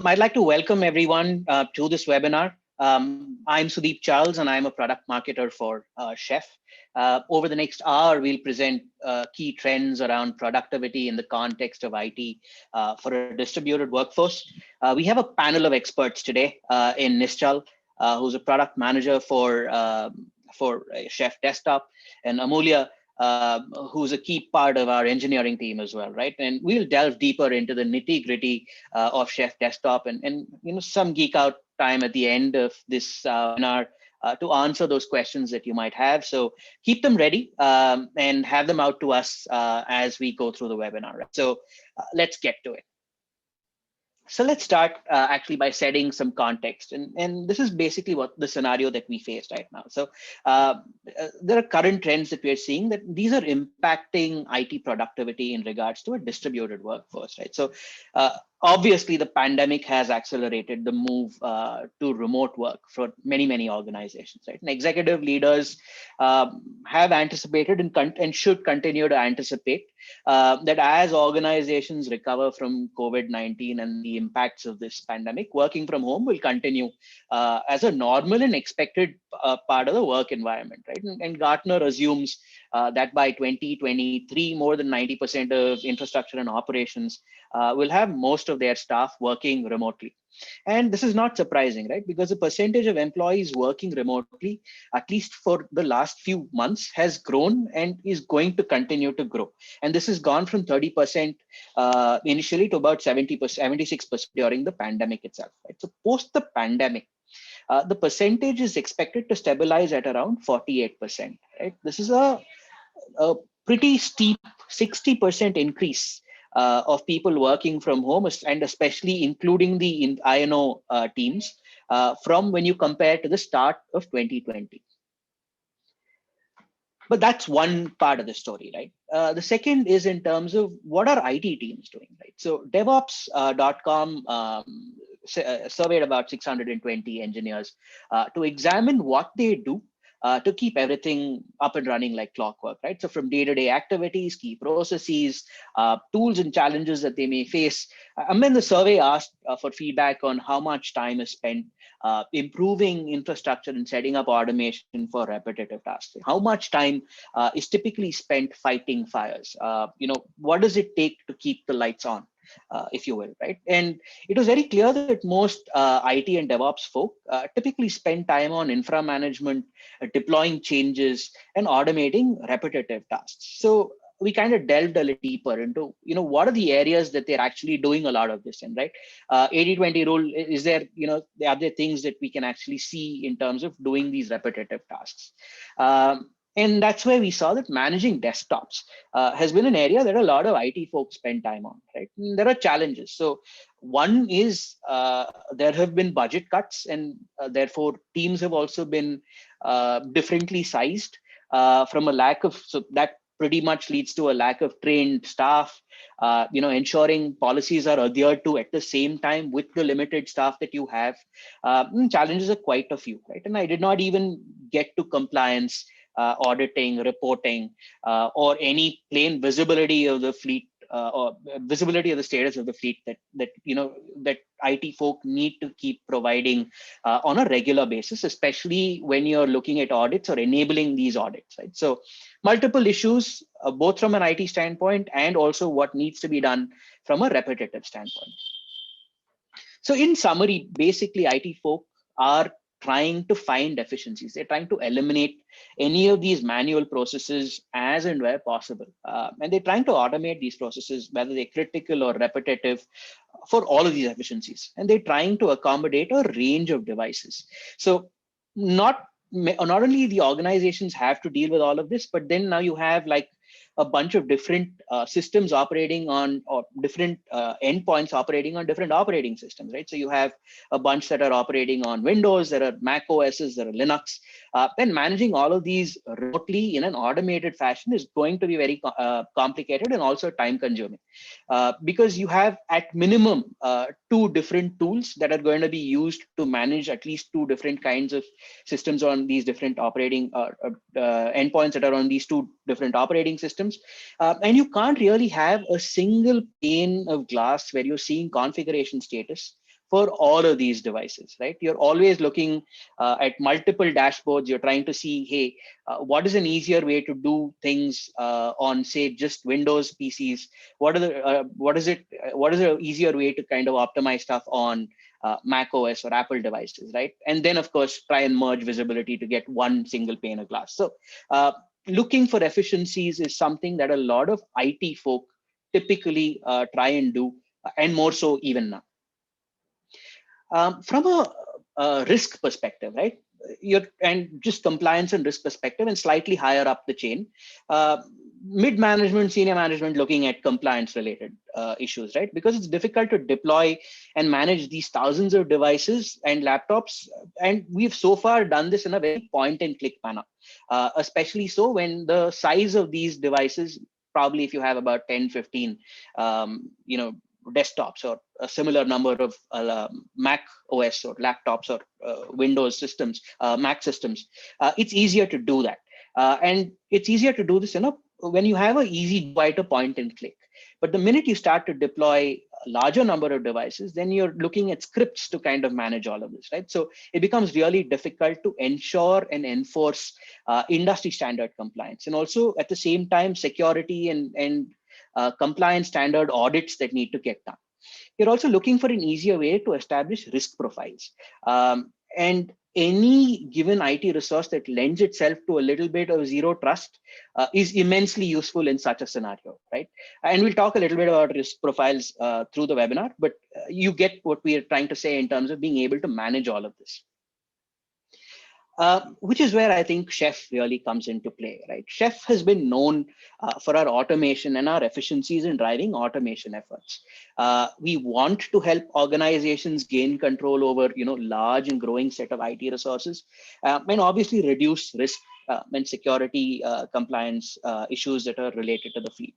I'd like to welcome everyone to this webinar. I'm Sudeep Charles, and I'm a product marketer for Chef. Over the next hour, we'll present key trends around productivity in the context of IT for a distributed workforce. We have a panel of experts today in Nischal, who's a product manager for Chef Desktop, and Amulya, who's a key part of our engineering team as well, right? And we'll delve deeper into the nitty gritty of Chef Desktop and some geek out time at the end of this webinar to answer those questions that you might have. So keep them ready and have them out to us as we go through the webinar. Right? So let's get to it. So let's start actually by setting some context. And this is basically what the scenario that we face right now. So there are current trends that we're seeing that these are impacting IT productivity in regards to a distributed workforce, right? So obviously the pandemic has accelerated the move to remote work for many, many organizations, right? And executive leaders have anticipated and should continue to anticipate that as organizations recover from COVID-19 and the impacts of this pandemic, working from home will continue as a normal and expected part of the work environment, right? And Gartner assumes that by 2023, more than 90% of infrastructure and operations will have most of their staff working remotely. And this is not surprising, right? Because the percentage of employees working remotely, at least for the last few months, has grown and is going to continue to grow. And this has gone from 30% initially to about 70%, 76% during the pandemic itself, right? So post the pandemic, the percentage is expected to stabilize at around 48%, right? This is a pretty steep 60% increase of people working from home, and especially including the INO teams from when you compare to the start of 2020. But that's one part of the story, right? The second is in terms of what are IT teams doing, right? So DevOps.com surveyed about 620 engineers to examine what they do to keep everything up and running like clockwork, right? So from day-to-day activities, key processes, tools and challenges that they may face. And then the survey asked for feedback on how much time is spent improving infrastructure and setting up automation for repetitive tasks. How much time is typically spent fighting fires? What does it take to keep the lights on? If you will, right? And it was very clear that most IT and DevOps folk typically spend time on infra management, deploying changes, and automating repetitive tasks. So we kind of delved a little deeper into, what are the areas that they're actually doing a lot of this in, right? 80-20 rule, is there, are there things that we can actually see in terms of doing these repetitive tasks? And that's where we saw that managing desktops has been an area that a lot of IT folks spend time on, right? And there are challenges. So one is there have been budget cuts, and therefore teams have also been differently sized from a lack of, so that pretty much leads to a lack of trained staff, ensuring policies are adhered to at the same time with the limited staff that you have. Challenges are quite a few, right? And I did not even get to compliance, auditing, reporting, or any plain visibility of the fleet or visibility of the status of the fleet that IT folk need to keep providing on a regular basis, especially when you're looking at audits or enabling these audits, right? So multiple issues, both from an IT standpoint and also what needs to be done from a repetitive standpoint. So in summary, basically IT folk are trying to find efficiencies. They're trying to eliminate any of these manual processes as and where possible. And they're trying to automate these processes, whether they're critical or repetitive, for all of these efficiencies. And they're trying to accommodate a range of devices. So not only the organizations have to deal with all of this, but then now you have like a bunch of different systems operating on, or different endpoints operating on different operating systems, right? So you have a bunch that are operating on Windows, there are Mac OSs, there are Linux, and managing all of these remotely in an automated fashion is going to be very complicated and also time consuming, because you have at minimum 2 different tools that are going to be used to manage at least 2 different kinds of systems on these different operating endpoints that are on these 2 different operating systems. And you can't really have a single pane of glass where you're seeing configuration status for all of these devices, right? You're always looking at multiple dashboards. You're trying to see, hey, what is an easier way to do things on, say, just Windows PCs? What is an easier way to kind of optimize stuff on Mac OS or Apple devices, right? And then, of course, try and merge visibility to get one single pane of glass. So looking for efficiencies is something that a lot of IT folk typically try and do, and more so even now. From a risk perspective, right? And just compliance and risk perspective, and slightly higher up the chain, mid-management, senior management looking at compliance-related issues, right? Because it's difficult to deploy and manage these thousands of devices and laptops. And we've so far done this in a very point-and-click manner, especially so when the size of these devices, probably if you have about 10, 15, desktops or a similar number of Mac OS or laptops or Windows systems, Mac systems, it's easier to do that. And it's easier to do this when you have an easy way to point and click. But the minute you start to deploy a larger number of devices, then you're looking at scripts to kind of manage all of this, right? So it becomes really difficult to ensure and enforce industry standard compliance, and also at the same time security and compliance standard audits that need to get done. You're also looking for an easier way to establish risk profiles. And any given IT resource that lends itself to a little bit of zero trust is immensely useful in such a scenario, right? And we'll talk a little bit about risk profiles through the webinar, but you get what we are trying to say in terms of being able to manage all of this. Which is where I think Chef really comes into play, right? Chef has been known for our automation and our efficiencies in driving automation efforts. We want to help organizations gain control over, large and growing set of IT resources, and obviously reduce risk and security compliance issues that are related to the fleet.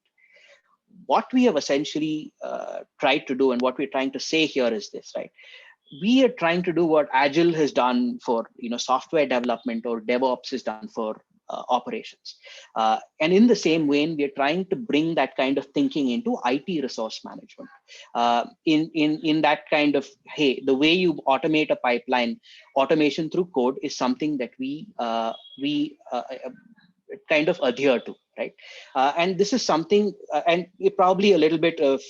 What we have essentially tried to do, and what we're trying to say here is this, right? We are trying to do what Agile has done for software development, or DevOps has done for operations. And in the same vein, we are trying to bring that kind of thinking into IT resource management. In that kind of, hey, the way you automate a pipeline, automation through code is something that we kind of adhere to, right? And this is something, and probably a little bit of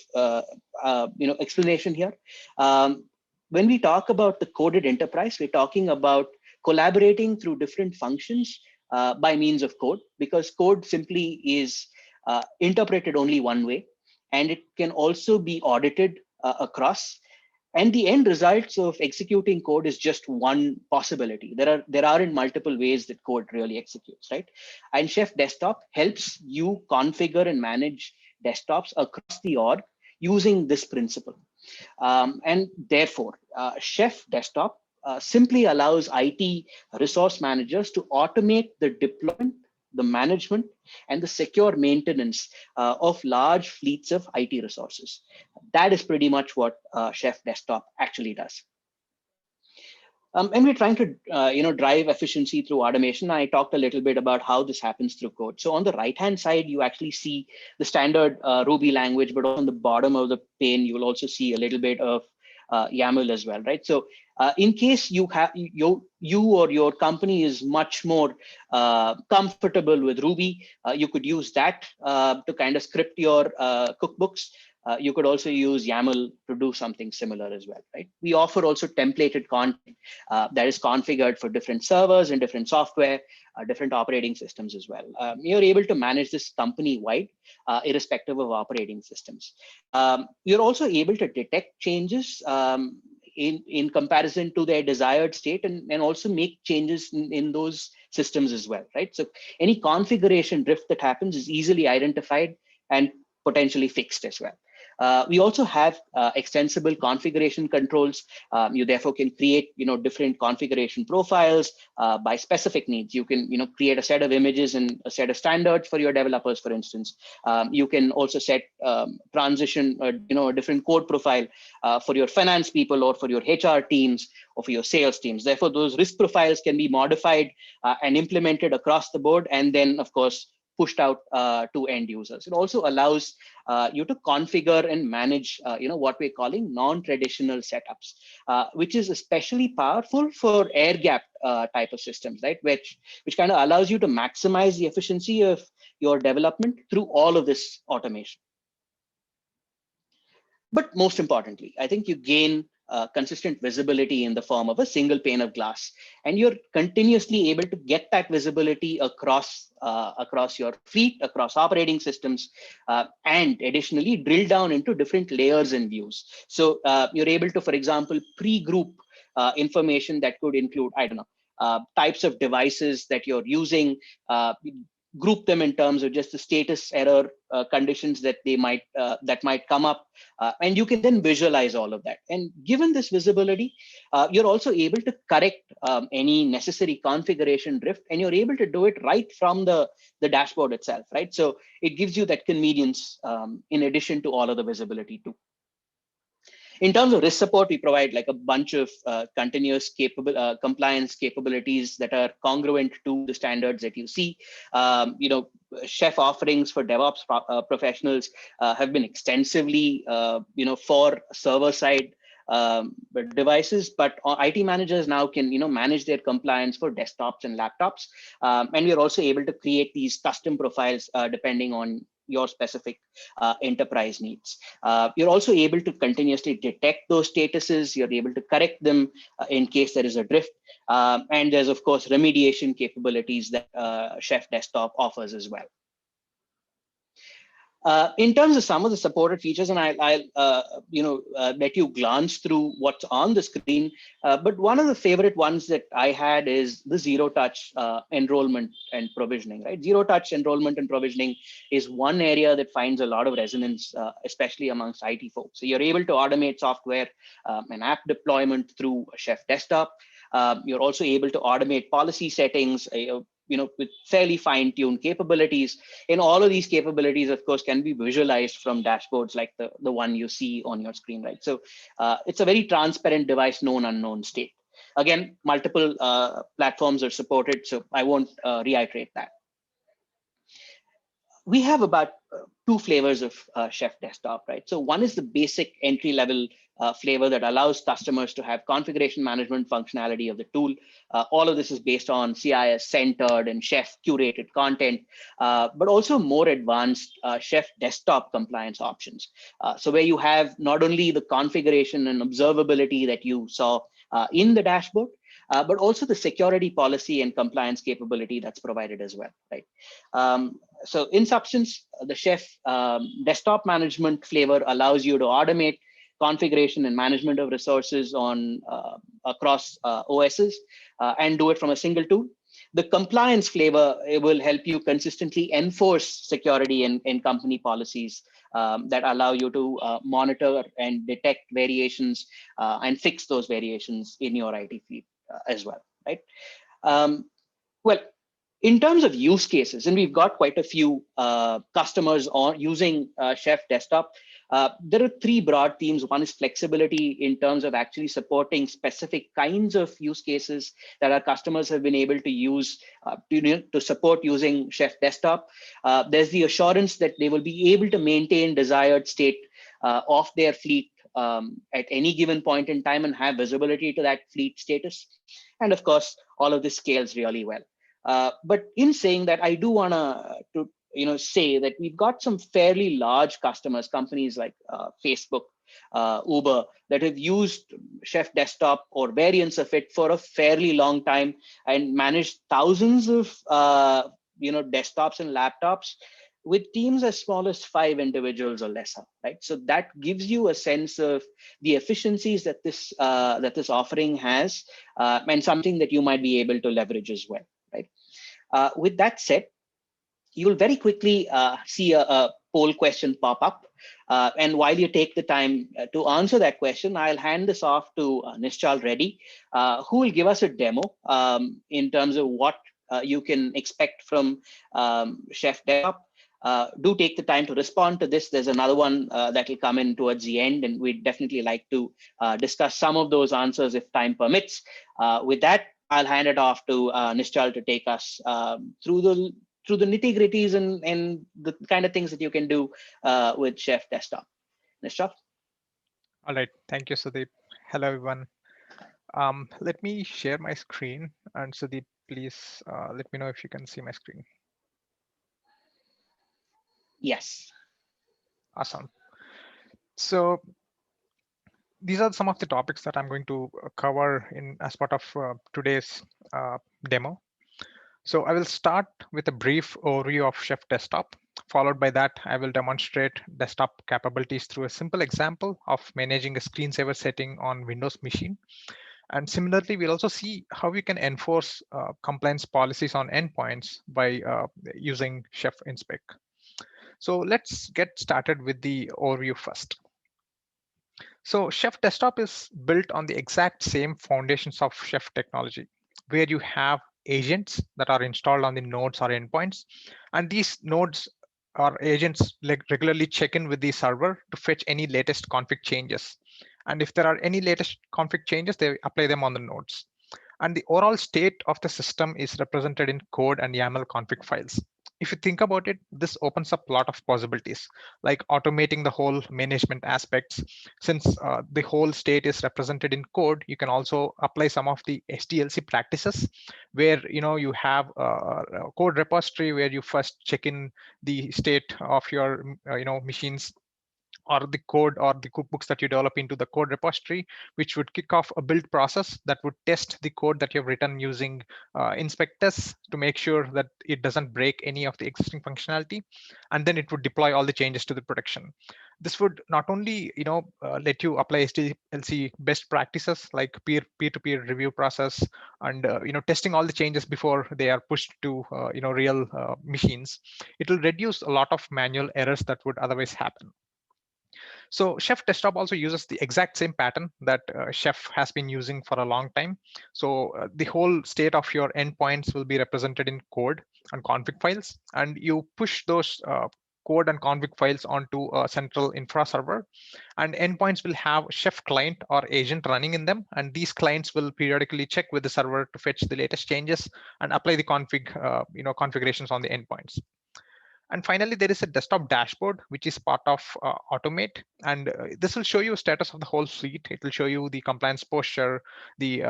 explanation here. When we talk about the coded enterprise, we're talking about collaborating through different functions by means of code, because code simply is interpreted only one way, and it can also be audited across. And the end results of executing code is just one possibility. There aren't multiple ways that code really executes, right? And Chef Desktop helps you configure and manage desktops across the org using this principle. And therefore, Chef Desktop simply allows IT resource managers to automate the deployment, the management, and the secure maintenance of large fleets of IT resources. That is pretty much what Chef Desktop actually does. And we're trying to drive efficiency through automation. I talked a little bit about how this happens through code. So on the right-hand side, you actually see the standard Ruby language, but on the bottom of the pane, you will also see a little bit of YAML as well, right? So in case you or your company is much more comfortable with Ruby, you could use that to kind of script your cookbooks. You could also use YAML to do something similar as well, right? We offer also templated content that is configured for different servers and different software, different operating systems as well. You're able to manage this company-wide, irrespective of operating systems. You're also able to detect changes in comparison to their desired state, and also make changes in those systems as well, right? So any configuration drift that happens is easily identified and potentially fixed as well. We also have extensible configuration controls. You therefore can create, different configuration profiles by specific needs. You can, create a set of images and a set of standards for your developers, for instance. You can also set transition, a different code profile for your finance people, or for your HR teams, or for your sales teams. Therefore, those risk profiles can be modified and implemented across the board, and then, of course, pushed out to end users. It also allows you to configure and manage, what we're calling non-traditional setups, which is especially powerful for air-gapped type of systems, right? Which kind of allows you to maximize the efficiency of your development through all of this automation. But most importantly, I think you gain consistent visibility in the form of a single pane of glass, and you're continuously able to get that visibility across your fleet, across operating systems, and additionally drill down into different layers and views. So you're able to, for example, pre-group information that could include, I don't know, types of devices that you're using, group them in terms of just the status error conditions that might come up, and you can then visualize all of that. And given this visibility, you're also able to correct any necessary configuration drift, and you're able to do it right from the dashboard itself, right? So it gives you that convenience in addition to all of the visibility too. In terms of risk support, we provide like a bunch of continuous compliance capabilities that are congruent to the standards that you see. Chef offerings for DevOps professionals have been extensively, for server-side devices, but IT managers now can manage their compliance for desktops and laptops, and we're also able to create these custom profiles depending on your specific enterprise needs. You're also able to continuously detect those statuses. You're able to correct them in case there is a drift, and there's of course remediation capabilities that Chef Desktop offers as well. In terms of some of the supported features, and I'll let you glance through what's on the screen, but one of the favorite ones that I had is the zero-touch enrollment and provisioning, right? Zero-touch enrollment and provisioning is one area that finds a lot of resonance, especially amongst IT folks. So you're able to automate software and app deployment through Chef Desktop. You're also able to automate policy settings, with fairly fine-tuned capabilities. And all of these capabilities, of course, can be visualized from dashboards like the one you see on your screen, right? So it's a very transparent device, known unknown state. Again, multiple platforms are supported, so I won't reiterate that. We have about two flavors of Chef Desktop, right? So one is the basic entry-level flavor that allows customers to have configuration management functionality of the tool. All of this is based on CIS-centered and Chef curated content, but also more advanced Chef Desktop compliance options. So where you have not only the configuration and observability that you saw in the dashboard, but also the security policy and compliance capability that's provided as well, right? So in substance, the Chef Desktop management flavor allows you to automate configuration and management of resources across OSs and do it from a single tool. The compliance flavor, it will help you consistently enforce security and company policies that allow you to monitor and detect variations and fix those variations in your IT fleet as well, right? Well, in terms of use cases, and we've got quite a few customers using Chef Desktop, there are three broad themes. One is flexibility in terms of actually supporting specific kinds of use cases that our customers have been able to use to support using Chef Desktop. There's the assurance that they will be able to maintain desired state of their fleet at any given point in time and have visibility to that fleet status. And of course, all of this scales really well. But in saying that, I do want to say that we've got some fairly large customers, companies like Facebook, Uber, that have used Chef Desktop or variants of it for a fairly long time and managed thousands of desktops and laptops with teams as small as 5 individuals or lesser, right? So that gives you a sense of the efficiencies that this offering has, and something that you might be able to leverage as well, right? With that said, you will very quickly see a poll question pop up. And while you take the time to answer that question, I'll hand this off to Nishchal Reddy, who will give us a demo in terms of what you can expect from Chef Desktop. Do take the time to respond to this. There's another one that will come in towards the end, and we'd definitely like to discuss some of those answers if time permits. With that, I'll hand it off to Nishchal to take us through through the nitty gritties and the kind of things that you can do with Chef Desktop. Nishant? All right, thank you, Sudeep. Hello, everyone. Let me share my screen, and Sudeep, please let me know if you can see my screen. Yes. Awesome. So these are some of the topics that I'm going to cover in as part of today's demo. So I will start with a brief overview of Chef Desktop. Followed by that, I will demonstrate desktop capabilities through a simple example of managing a screensaver setting on Windows machine. And similarly, we'll also see how we can enforce compliance policies on endpoints by using Chef Inspect. So let's get started with the overview first. So Chef Desktop is built on the exact same foundations of Chef technology, where you have agents that are installed on the nodes or endpoints. And these nodes or agents regularly check in with the server to fetch any latest config changes. And if there are any latest config changes, they apply them on the nodes. And the overall state of the system is represented in code and YAML config files. If you think about it, this opens up a lot of possibilities, like automating the whole management aspects. Since the whole state is represented in code, you can also apply some of the SDLC practices, where you have a code repository where you first check in the state of your machines or the code or the cookbooks that you develop into the code repository, which would kick off a build process that would test the code that you've written using inspect tests to make sure that it doesn't break any of the existing functionality. And then it would deploy all the changes to the production. This would not only let you apply SDLC best practices like peer-to-peer review process and testing all the changes before they are pushed to real machines. It will reduce a lot of manual errors that would otherwise happen. So Chef Desktop also uses the exact same pattern that Chef has been using for a long time. So the whole state of your endpoints will be represented in code and config files, and you push those code and config files onto a central infra server, and endpoints will have Chef client or agent running in them, and these clients will periodically check with the server to fetch the latest changes and apply the configurations on the endpoints. And finally, there is a desktop dashboard, which is part of Automate. And this will show you status of the whole suite. It will show you the compliance posture, the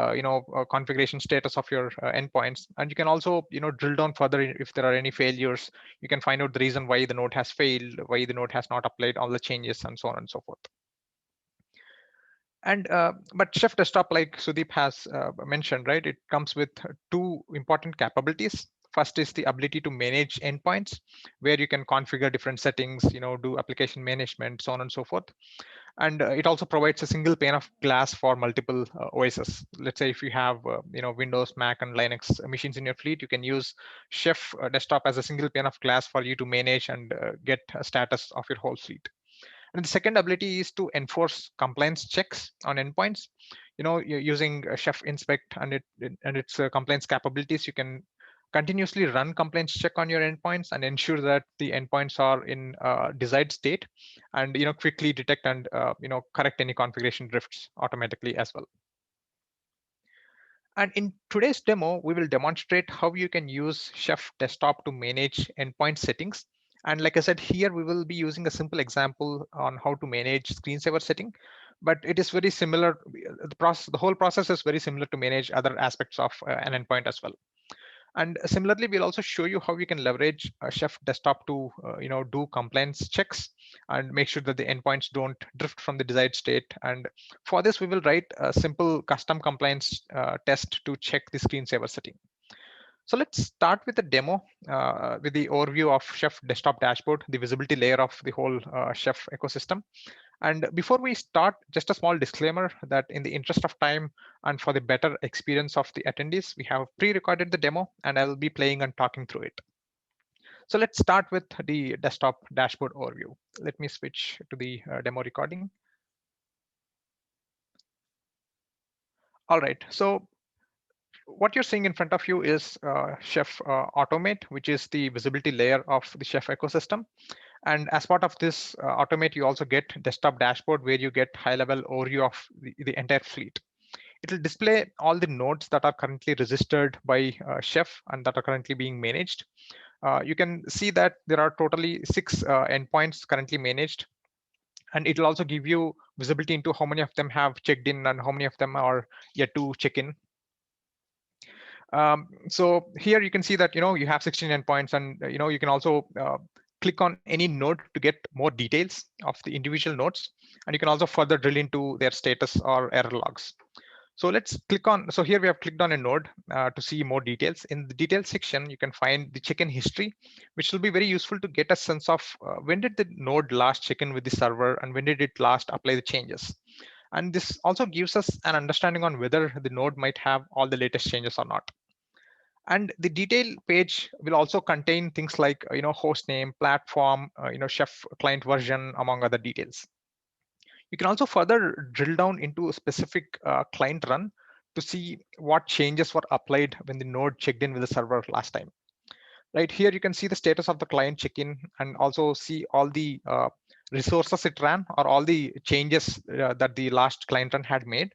configuration status of your endpoints. And you can also drill down further if there are any failures. You can find out the reason why the node has failed, why the node has not applied all the changes, and so on and so forth. And but Chef Desktop, like Sudeep has mentioned, right, it comes with two important capabilities. First is the ability to manage endpoints, where you can configure different settings, do application management, so on and so forth. And it also provides a single pane of glass for multiple OSs. Let's say if you have Windows, Mac, and Linux machines in your fleet, you can use Chef Desktop as a single pane of glass for you to manage and get a status of your whole fleet. And the second ability is to enforce compliance checks on endpoints. You're using Chef Inspect and its compliance capabilities. You can continuously run compliance check on your endpoints and ensure that the endpoints are in desired state, and quickly detect and correct any configuration drifts automatically as well. And in today's demo, we will demonstrate how you can use Chef Desktop to manage endpoint settings. And like I said, here we will be using a simple example on how to manage screensaver setting, but it is very similar. The whole process is very similar to manage other aspects of an endpoint as well. And similarly, we'll also show you how you can leverage Chef Desktop to do compliance checks and make sure that the endpoints don't drift from the desired state. And for this, we will write a simple custom compliance test to check the screensaver setting. So let's start with the demo with the overview of Chef Desktop dashboard, the visibility layer of the whole Chef ecosystem. And before we start, just a small disclaimer that in the interest of time and for the better experience of the attendees, we have pre-recorded the demo and I will be playing and talking through it. So let's start with the desktop dashboard overview. Let me switch to the demo recording. All right, so what you're seeing in front of you is Chef Automate, which is the visibility layer of the Chef ecosystem. And as part of this Automate, you also get desktop dashboard where you get high-level overview of the entire fleet. It will display all the nodes that are currently registered by Chef and that are currently being managed. you can see that there are totally 6 endpoints currently managed, and it will also give you visibility into how many of them have checked in and how many of them are yet to check in. So here you can see that you have 16 endpoints, and you can also click on any node to get more details of the individual nodes, and you can also further drill into their status or error logs. So let's click on, so here we have clicked on a node to see more details. In the details section, you can find the check-in history, which will be very useful to get a sense of when did the node last check in with the server and when did it last apply the changes. And this also gives us an understanding on whether the node might have all the latest changes or not. And the detail page will also contain things like host name, platform, chef client version, among other details. You can also further drill down into a specific client run to see what changes were applied when the node checked in with the server last time. Right here, you can see the status of the client check-in and also see all the resources it ran or all the changes that the last client run had made.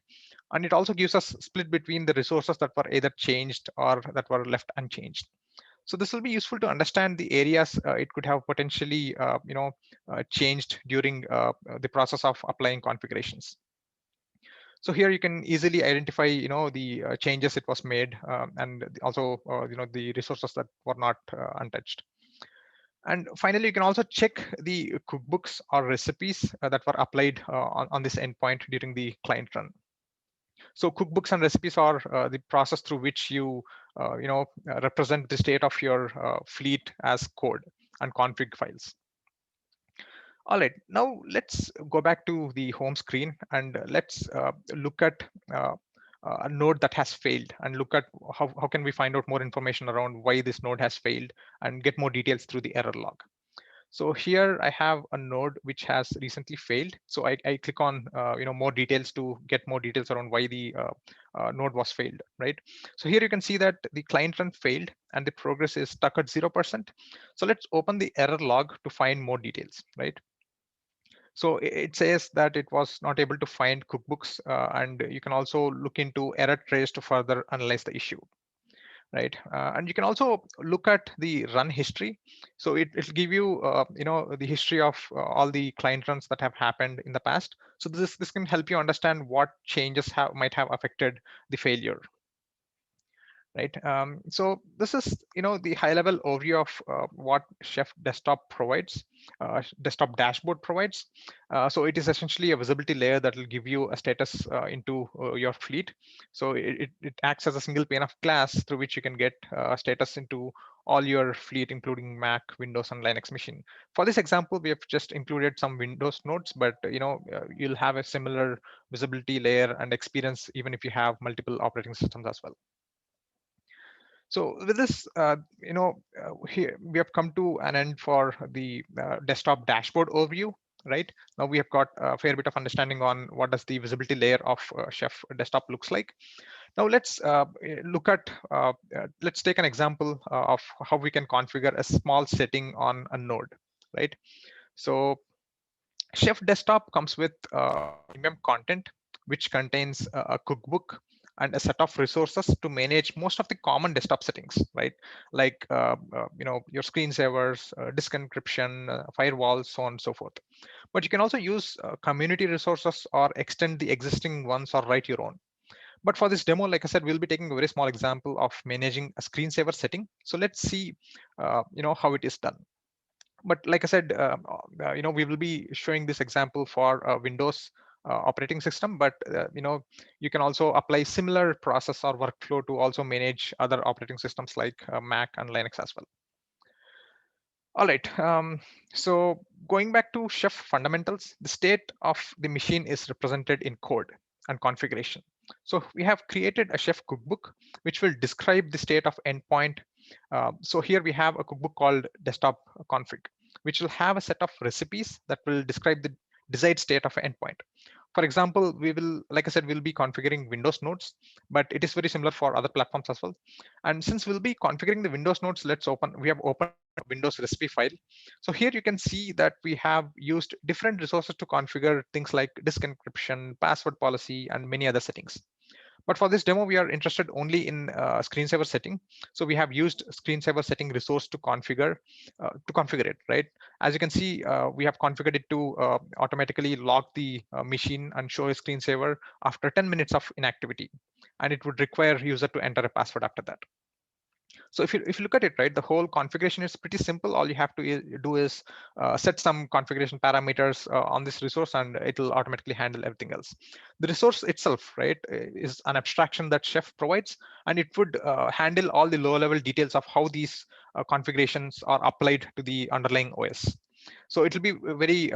And it also gives us split between the resources that were either changed or that were left unchanged. So this will be useful to understand the areas it could have potentially changed during the process of applying configurations. So here you can easily identify the changes it was made, and also the resources that were not untouched. And finally, you can also check the cookbooks or recipes that were applied on this endpoint during the client run. So cookbooks and recipes are the process through which you represent the state of your fleet as code and config files. All right, now let's go back to the home screen and let's look at a node that has failed and look at how can we find out more information around why this node has failed and get more details through the error log. So here I have a node which has recently failed. So I click on more details to get more details around why the node was failed, right? So here you can see that the client run failed and the progress is stuck at 0%. So let's open the error log to find more details, right? So it says that it was not able to find cookbooks, and you can also look into error trace to further analyze the issue, right? And you can also look at the run history. So it'll give you, the history of all the client runs that have happened in the past. So this can help you understand what changes might have affected the failure, right? So this is, the high-level overview of what Chef Desktop provides, Desktop Dashboard provides. So it is essentially a visibility layer that will give you a status into your fleet. So it acts as a single pane of glass through which you can get status into all your fleet, including Mac, Windows, and Linux machine. For this example, we have just included some Windows nodes, but you'll have a similar visibility layer and experience even if you have multiple operating systems as well. So with this, here we have come to an end for the desktop dashboard overview, right? Now we have got a fair bit of understanding on what does the visibility layer of Chef Desktop looks like. Now let's look at, let's take an example of how we can configure a small setting on a node, right? So Chef Desktop comes with premium content, which contains a cookbook and a set of resources to manage most of the common desktop settings, right? Like your screensavers, disk encryption, firewalls, so on and so forth. But you can also use community resources or extend the existing ones or write your own. But for this demo, like I said, we'll be taking a very small example of managing a screensaver setting. So let's see, how it is done. But like I said, we will be showing this example for Windows operating system, but you can also apply similar process or workflow to also manage other operating systems like Mac and Linux as well. All right, so going back to Chef fundamentals, the state of the machine is represented in code and configuration. So we have created a Chef cookbook, which will describe the state of endpoint. So here we have a cookbook called desktop config, which will have a set of recipes that will describe the desired state of an endpoint. For example, we will, like I said, we'll be configuring Windows nodes, but it is very similar for other platforms as well. And since we'll be configuring the Windows nodes, we have opened a Windows recipe file. So here you can see that we have used different resources to configure things like disk encryption, password policy, and many other settings. But for this demo, we are interested only in screensaver setting. So we have used screensaver setting resource to configure it, right? As you can see, we have configured it to automatically lock the machine and show a screensaver after 10 minutes of inactivity. And it would require user to enter a password after that. So if you look at it, right, the whole configuration is pretty simple. All you have to do is set some configuration parameters on this resource, and it'll automatically handle everything else. The resource itself, right, is an abstraction that Chef provides, and it would handle all the low-level details of how these configurations are applied to the underlying OS. So it'll be very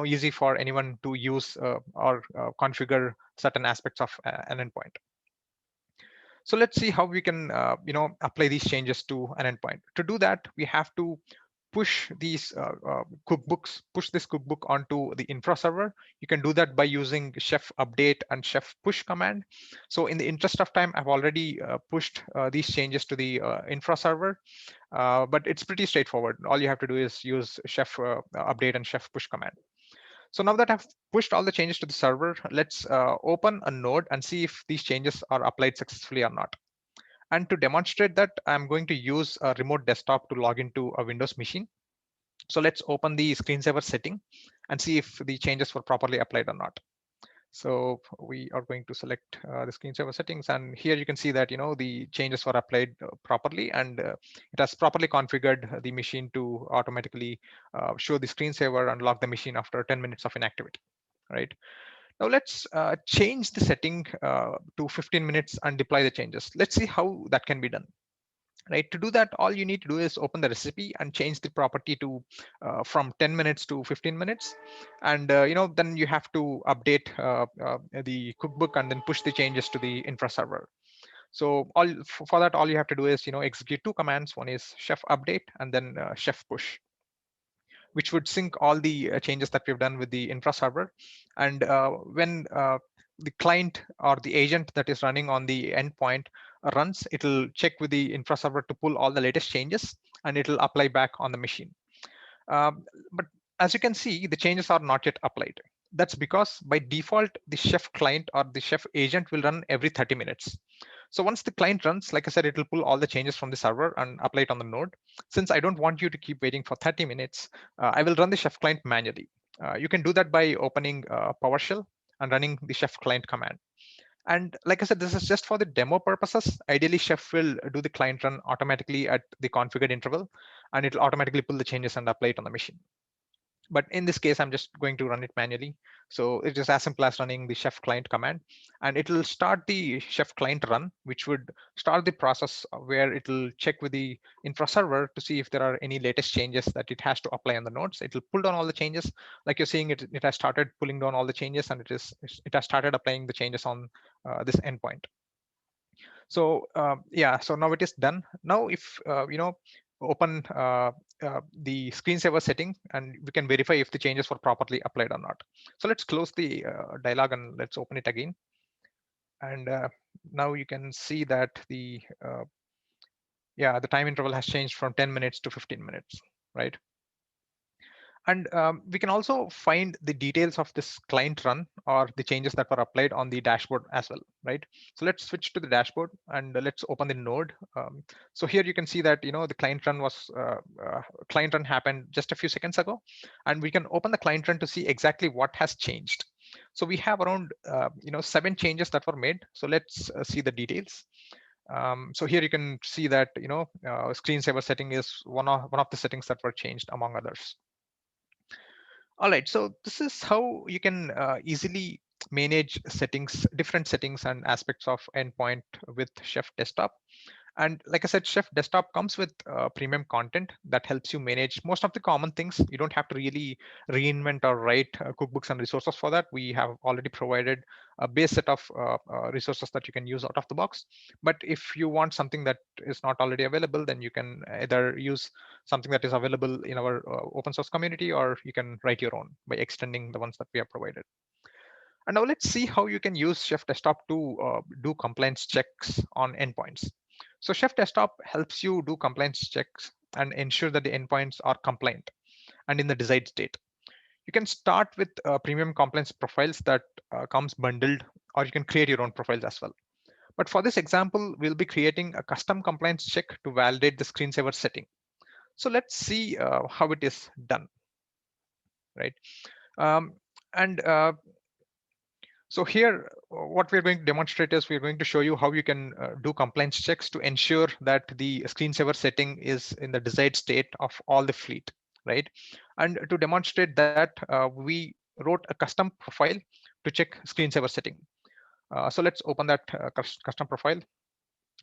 easy for anyone to use or configure certain aspects of an endpoint. So let's see how we can apply these changes to an endpoint. To do that, we have to push these push this cookbook onto the infra server. You can do that by using chef update and chef push command. So in the interest of time, I've already pushed these changes to the infra server, but it's pretty straightforward. All you have to do is use chef update and chef push command. So now that I've pushed all the changes to the server, let's open a node and see if these changes are applied successfully or not. And to demonstrate that, I'm going to use a remote desktop to log into a Windows machine. So let's open the screensaver setting and see if the changes were properly applied or not. So we are going to select the screensaver settings, and here you can see that the changes were applied properly, and it has properly configured the machine to automatically show the screensaver and lock the machine after 10 minutes of inactivity. Right now, let's change the setting to 15 minutes and deploy the changes. Let's see how that can be done. Right, to do that, all you need to do is open the recipe and change the property to from 10 minutes to 15 minutes, and then you have to update the cookbook and then push the changes to the infra server. So for that, all you have to do is execute two commands. One is chef update and then chef push, which would sync all the changes that we've done with the infra server. And when the client or the agent that is running on the endpoint runs, it'll check with the infra server to pull all the latest changes, and it'll apply back on the machine. But as you can see, the changes are not yet applied. That's because by default, the chef client or the chef agent will run every 30 minutes. So once the client runs, like I said, it will pull all the changes from the server and apply it on the node. Since I don't want you to keep waiting for 30 minutes, I will run the chef client manually. You can do that by opening PowerShell and running the chef client command. And like I said, this is just for the demo purposes. Ideally, Chef will do the client run automatically at the configured interval, and it'll automatically pull the changes and apply it on the machine. But in this case, I'm just going to run it manually. So it is as simple as running the chef client command, and it will start the chef client run, which would start the process where it will check with the infra server to see if there are any latest changes that it has to apply on the nodes. It will pull down all the changes. Like you're seeing, it has started pulling down all the changes, and it has started applying the changes on this endpoint. So yeah, so now it is done. Now if open the screensaver setting, and we can verify if the changes were properly applied or not. So let's close the dialog and let's open it again. And now you can see that the time interval has changed from 10 minutes to 15 minutes, right? And we can also find the details of this client run or the changes that were applied on the dashboard as well, right? So let's switch to the dashboard and let's open the node. So here you can see that the client run happened just a few seconds ago, and we can open the client run to see exactly what has changed. So we have around 7 changes that were made. So let's see the details. So here you can see that screensaver setting is one of the settings that were changed among others. All right, so this is how you can easily manage different settings and aspects of endpoint with Chef Desktop. And like I said, Chef Desktop comes with premium content that helps you manage most of the common things. You don't have to really reinvent or write cookbooks and resources for that. We have already provided a base set of resources that you can use out of the box. But if you want something that is not already available, then you can either use something that is available in our open source community, or you can write your own by extending the ones that we have provided. And now let's see how you can use Chef Desktop to do compliance checks on endpoints. So Chef Desktop helps you do compliance checks and ensure that the endpoints are compliant and in the desired state. You can start with premium compliance profiles that comes bundled, or you can create your own profiles as well. But for this example, we'll be creating a custom compliance check to validate the screensaver setting. So let's see how it is done, right? Um, and So here, what we're going to demonstrate is we're going to show you how you can do compliance checks to ensure that the screensaver setting is in the desired state of all the fleet, right? And to demonstrate that, we wrote a custom profile to check screensaver setting. So let's open that custom profile.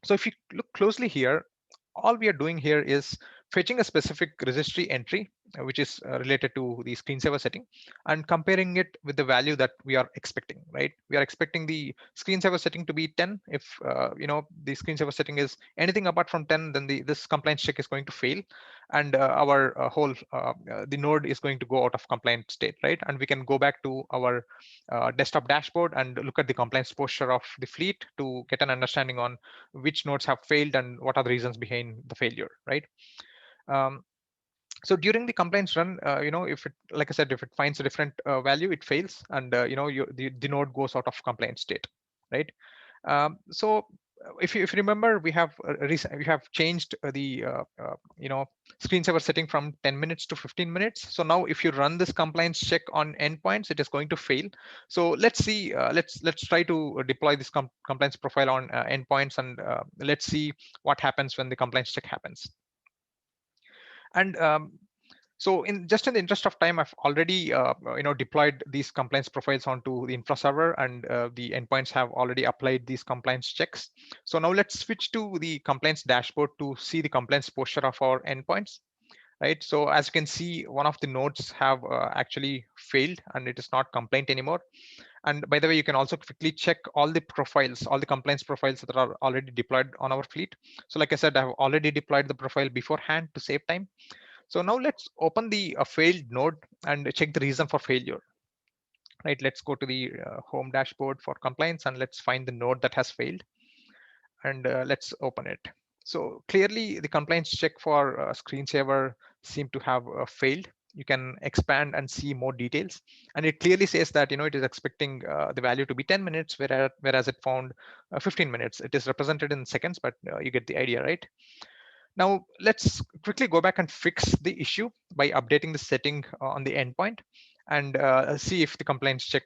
So if you look closely here, all we are doing here is fetching a specific registry entry, which is related to the screensaver setting, and comparing it with the value that we are expecting, right? We are expecting the screensaver setting to be 10. If the screensaver setting is anything apart from 10, then this compliance check is going to fail, and our whole the node is going to go out of compliant state, right? And we can go back to our desktop dashboard and look at the compliance posture of the fleet to get an understanding on which nodes have failed and what are the reasons behind the failure, right? Um, so during the compliance run, if it, like I said, if it finds a different value, it fails, and the node goes out of compliance state, right? So if you remember, we have changed the screensaver setting from 10 minutes to 15 minutes. So now if you run this compliance check on endpoints, it is going to fail. So let's see, let's try to deploy this compliance profile on endpoints, and let's see what happens when the compliance check happens. And so in the interest of time, I've already deployed these compliance profiles onto the infra server, and the endpoints have already applied these compliance checks. So now let's switch to the compliance dashboard to see the compliance posture of our endpoints, right? So as you can see, one of the nodes have actually failed and it is not compliant anymore. And by the way, you can also quickly check all the profiles, all the compliance profiles that are already deployed on our fleet. So like I said, I've already deployed the profile beforehand to save time. So now let's open the failed node and check the reason for failure, right? Let's go to the home dashboard for compliance and let's find the node that has failed, and let's open it. So clearly the compliance check for screensaver seem to have failed. You can expand and see more details, and it clearly says that it is expecting the value to be 10 minutes, whereas it found 15 minutes. It is represented in seconds, but you get the idea, right? Now, let's quickly go back and fix the issue by updating the setting on the endpoint and see if the compliance check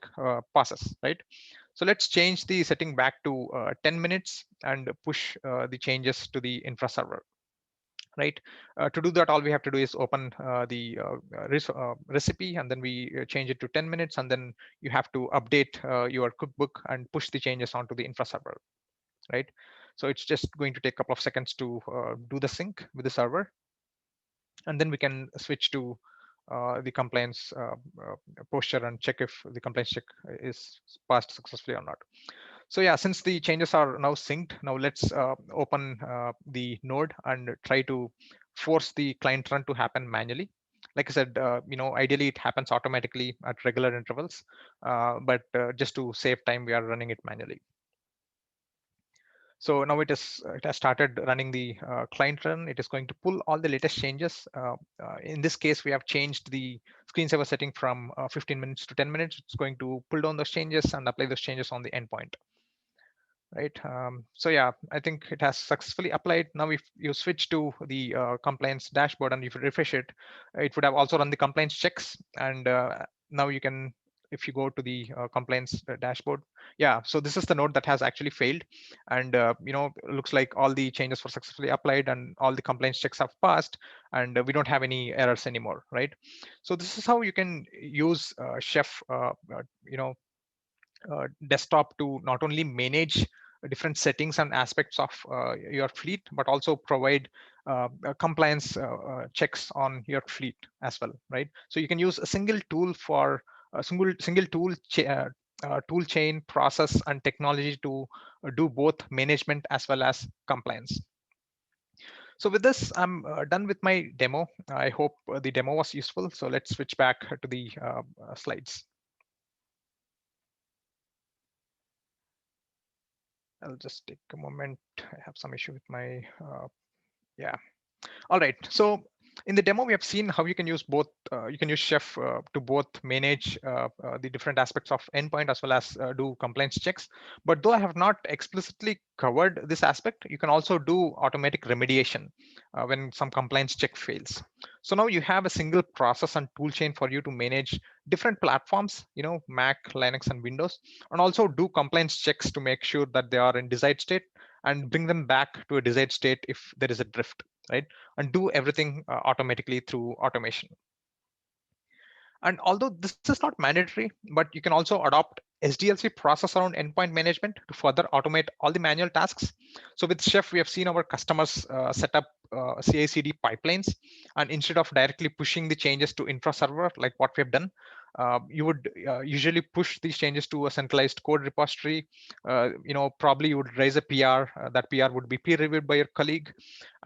passes, right? So let's change the setting back to 10 minutes and push the changes to the infra server, right? To do that, all we have to do is open the recipe, and then we change it to 10 minutes, and then you have to update your cookbook and push the changes onto the infra server, right? So it's just going to take a couple of seconds to do the sync with the server, and then we can switch to the compliance posture and check if the compliance check is passed successfully or not. So yeah, since the changes are now synced, now let's open the node and try to force the client run to happen manually. Like I said, ideally it happens automatically at regular intervals, but just to save time, we are running it manually. So now it has started running the client run. It is going to pull all the latest changes. In this case, we have changed the screensaver setting from 15 minutes to 10 minutes. It's going to pull down those changes and apply those changes on the endpoint, right? So yeah, I think it has successfully applied. Now if you switch to the compliance dashboard and if you refresh it, it would have also run the compliance checks. And now you can, if you go to the compliance dashboard, yeah, so this is the node that has actually failed, and it looks like all the changes were successfully applied and all the compliance checks have passed, and we don't have any errors anymore, right? So this is how you can use Chef desktop to not only manage different settings and aspects of your fleet, but also provide compliance checks on your fleet as well, right? So you can use a single tool for a single tool chain, process, and technology to do both management as well as compliance. So with this, I'm done with my demo. I hope the demo was useful. So let's switch back to the slides. I'll just take a moment. I have some issue with my, yeah. All right. So In the demo, we have seen how you can use both. You can use Chef to both manage the different aspects of endpoint as well as do compliance checks. But though I have not explicitly covered this aspect, you can also do automatic remediation when some compliance check fails. So now you have a single process and tool chain for you to manage different platforms, Mac, Linux, and Windows, and also do compliance checks to make sure that they are in desired state and bring them back to a desired state if there is a drift, right? And do everything automatically through automation. And although this is not mandatory, but you can also adopt SDLC process around endpoint management to further automate all the manual tasks. So with Chef, we have seen our customers set up CI/CD pipelines, and instead of directly pushing the changes to infra server like what we have done, you would usually push these changes to a centralized code repository. Probably you would raise a PR. That PR would be peer reviewed by your colleague,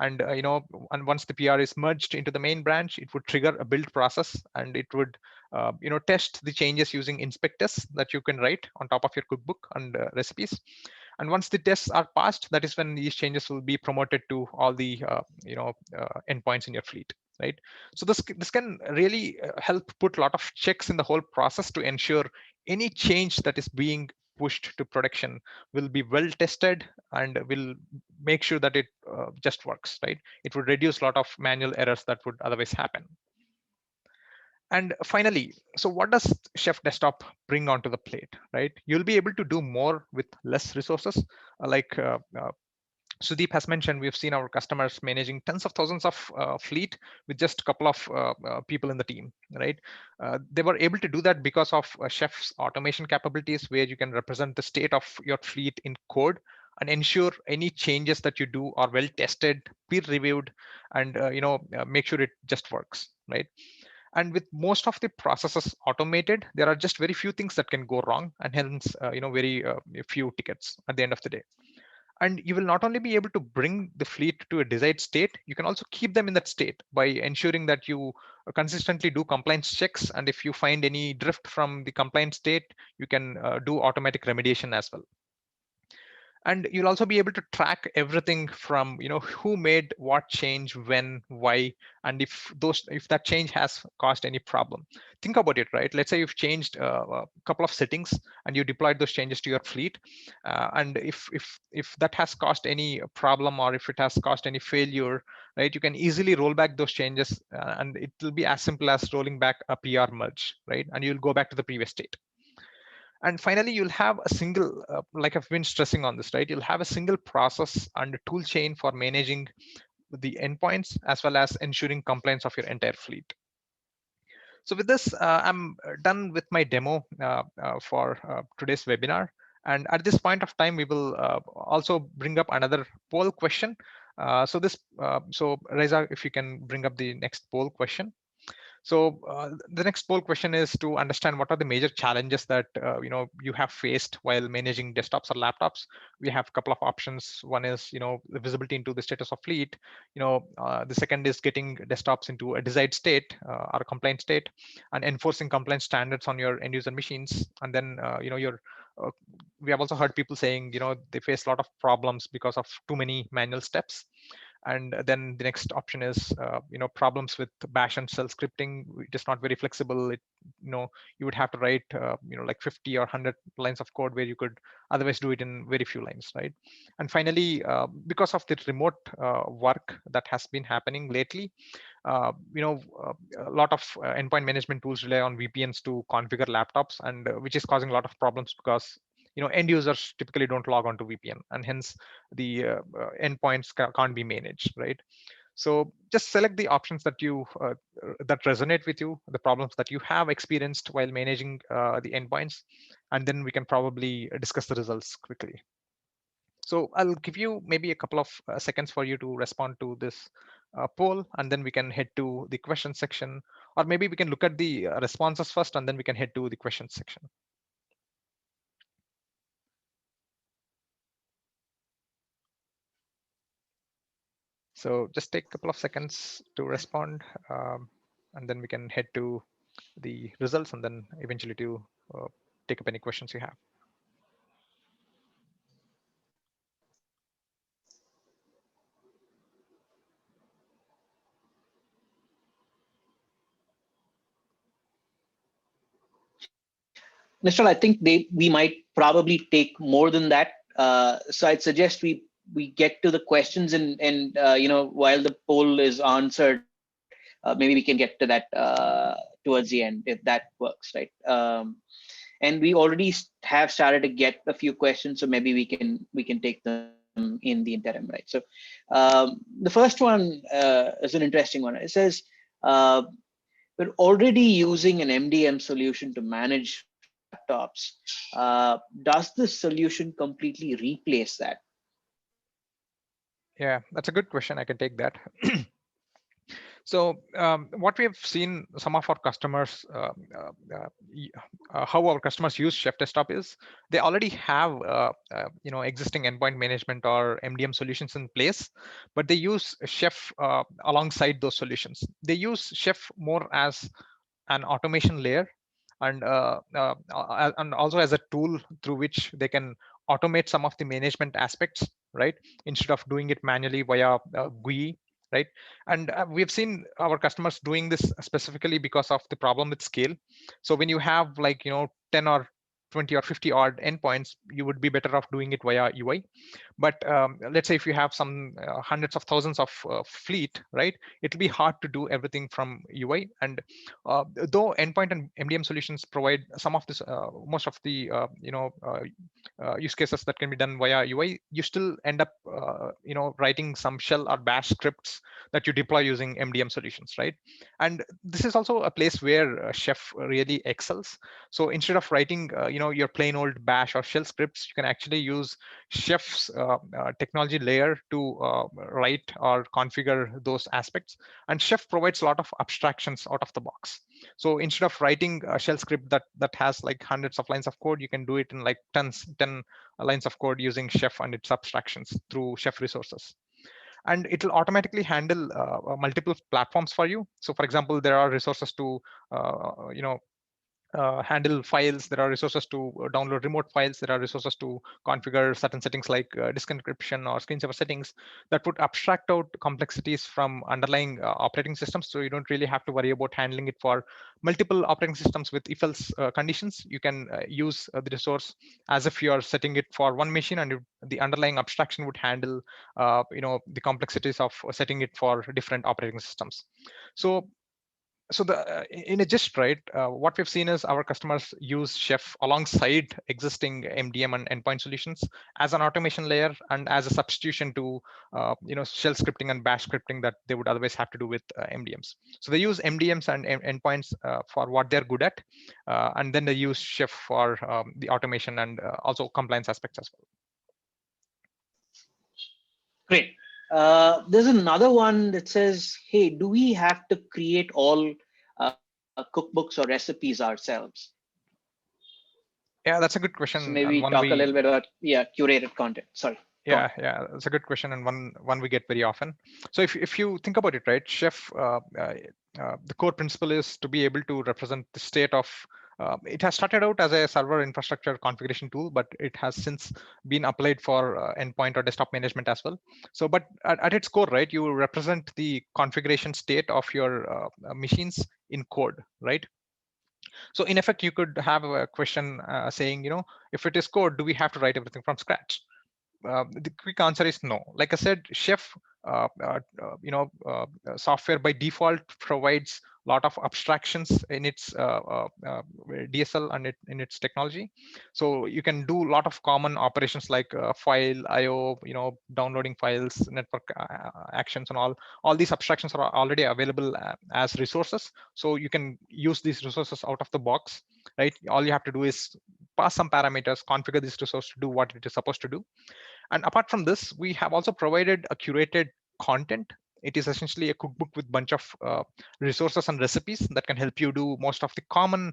and and once the PR is merged into the main branch, it would trigger a build process, and it would test the changes using inspect tests that you can write on top of your cookbook and recipes. And once the tests are passed, that is when these changes will be promoted to all the endpoints in your fleet, right? So this can really help put a lot of checks in the whole process to ensure any change that is being pushed to production will be well tested and will make sure that it just works, right? It would reduce a lot of manual errors that would otherwise happen. And finally, so what does Chef Desktop bring onto the plate, right? You'll be able to do more with less resources. Like Sudeep has mentioned, we've seen our customers managing tens of thousands of fleet with just a couple of people in the team, right? They were able to do that because of Chef's automation capabilities, where you can represent the state of your fleet in code and ensure any changes that you do are well tested, peer reviewed, and make sure it just works, right? And with most of the processes automated, there are just very few things that can go wrong, and hence very few tickets at the end of the day. And you will not only be able to bring the fleet to a desired state, you can also keep them in that state by ensuring that you consistently do compliance checks, and if you find any drift from the compliance state, you can do automatic remediation as well. And you'll also be able to track everything from who made what change, when, why, and if that change has caused any problem. Think about it, right? Let's say you've changed a couple of settings and you deployed those changes to your fleet, and if that has caused any problem, or if it has caused any failure, right, you can easily roll back those changes, and it will be as simple as rolling back a PR merge, right? And you'll go back to the previous state. And finally, you'll have a single, like I've been stressing on this, right? You'll have a single process and a tool chain for managing the endpoints as well as ensuring compliance of your entire fleet. So with this, I'm done with my demo for today's webinar. And at this point of time, we will also bring up another poll question. So Reza, if you can bring up the next poll question. So the next poll question is to understand what are the major challenges that you have faced while managing desktops or laptops. We have a couple of options. One is the visibility into the status of fleet. The second is getting desktops into a desired state or a compliant state, and enforcing compliance standards on your end user machines. And then we have also heard people saying they face a lot of problems because of too many manual steps. And then the next option is problems with bash and shell scripting. It is not very flexible. You would have to write like 50 or 100 lines of code where you could otherwise do it in very few lines, right? And finally, because of the remote work that has been happening lately, a lot of endpoint management tools rely on VPNs to configure laptops, and which is causing a lot of problems because end users typically don't log on to VPN, and hence the endpoints can't be managed, right? So just select the options that that resonate with you, the problems that you have experienced while managing the endpoints, and then we can probably discuss the results quickly. So I'll give you maybe a couple of seconds for you to respond to this poll, and then we can head to the question section, or maybe we can look at the responses first, and then we can head to the question section. So just take a couple of seconds to respond, and then we can head to the results, and then eventually to take up any questions you have. Mr. I think we might probably take more than that. So I'd suggest we get to the questions, and while the poll is answered, maybe we can get to that towards the end if that works, right? And we already have started to get a few questions, so maybe we can take them in the interim, right? So the first one is an interesting one. It says, uh, we're already using an MDM solution to manage laptops. Does this solution completely replace that? Yeah, that's a good question. I can take that. So what we have seen some of our customers, how our customers use Chef Desktop is they already have existing endpoint management or MDM solutions in place, but they use Chef alongside those solutions. They use Chef more as an automation layer, and also as a tool through which they can automate some of the management aspects, right, instead of doing it manually via GUI, right? And we've seen our customers doing this specifically because of the problem with scale. So when you have 10 or 20 or 50 odd endpoints, you would be better off doing it via UI. But let's say if you have some hundreds of thousands of fleet, right, it'll be hard to do everything from UI. And though endpoint and MDM solutions provide some of this, most of the use cases that can be done via UI, you still end up writing some shell or bash scripts that you deploy using MDM solutions, right? And this is also a place where Chef really excels. So instead of writing your plain old bash or shell scripts, you can actually use Chef's technology layer to write or configure those aspects. And Chef provides a lot of abstractions out of the box. So instead of writing a shell script that has like hundreds of lines of code, you can do it in like 10 lines of code using Chef and its abstractions through Chef resources. And it will automatically handle multiple platforms for you. So for example, there are resources to handle files. There are resources to download remote files. There are resources to configure certain settings like disk encryption or screensaver settings that would abstract out complexities from underlying operating systems. So you don't really have to worry about handling it for multiple operating systems with if-else conditions. You can use the resource as if you are setting it for one machine, and the underlying abstraction would handle the complexities of setting it for different operating systems. So in a gist, right, what we've seen is our customers use Chef alongside existing MDM and endpoint solutions as an automation layer and as a substitution to shell scripting and bash scripting that they would otherwise have to do with MDMs. So they use MDMs and endpoints for what they're good at, and then they use Chef for the automation and also compliance aspects as well. Great. There's another one that says, hey, do we have to create all cookbooks or recipes ourselves? Yeah, that's a good So question, maybe and one talk a little we bit about, curated content. Sorry. Go on. yeah, it's a good question, and one we get very often. So if you think about it, right, Chef, the core principle is to be able to represent the state of. It has started out as a server infrastructure configuration tool, but it has since been applied for endpoint or desktop management as well. So, but at its core, right, you represent the configuration state of your machines in code, right? So in effect, you could have a question saying, if it is code, do we have to write everything from scratch? The quick answer is no. Like I said, Chef, software by default provides a lot of abstractions in its DSL and in its technology. So you can do a lot of common operations like file IO, downloading files, network actions, and all these abstractions are already available as resources. So you can use these resources out of the box, right? All you have to do is pass some parameters, configure this resource to do what it is supposed to do. And apart from this, we have also provided a curated content. It is essentially a cookbook with bunch of resources and recipes that can help you do most of the common